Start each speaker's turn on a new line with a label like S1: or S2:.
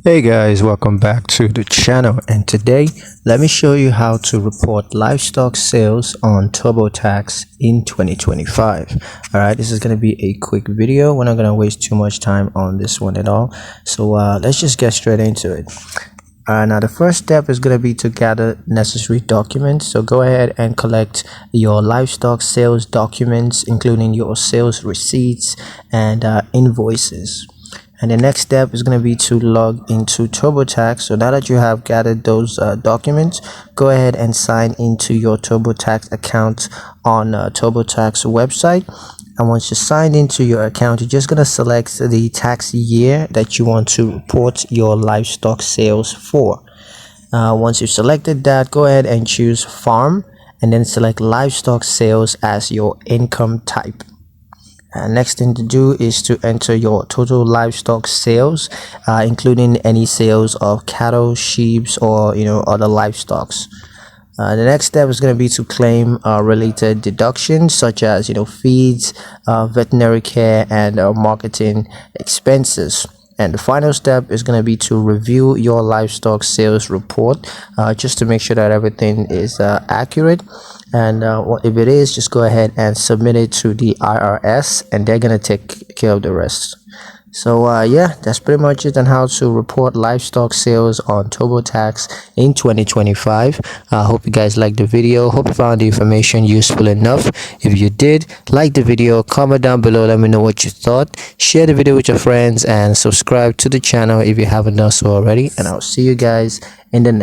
S1: Hey guys, welcome back to the channel, and today let me show you how to report livestock sales on Turbotax in 2025. Alright, this is going to be a quick video. We're not going to waste too much time on this one at all, so let's just get straight into it. Now the first step is going to be to gather necessary documents. So go ahead and collect your livestock sales documents, including your sales receipts and invoices. And the next step is going to be to log into Turbotax. So now that you have gathered those documents, go ahead and sign into your Turbotax account on Turbotax website. And once you sign into your account, you're just going to select the tax year that you want to report your livestock sales for. Once you've selected that, go ahead and choose farm and then select livestock sales as your income type. Next thing to do is to enter your total livestock sales, including any sales of cattle, sheep, or other livestocks. The next step is going to be to claim related deductions such as feeds, veterinary care, and marketing expenses. And the final step is going to be to review your livestock sales report, just to make sure that everything is accurate. And if it is, just go ahead and submit it to the IRS, and they're going to take care of the rest. So yeah, that's pretty much it on how to report livestock sales on Turbotax in 2025. I hope you guys liked the video. Hope you found the information useful enough. If you did, like the video, comment down below, let me know what you thought. Share the video with your friends and subscribe to the channel if you haven't done so already. And I'll see you guys in the next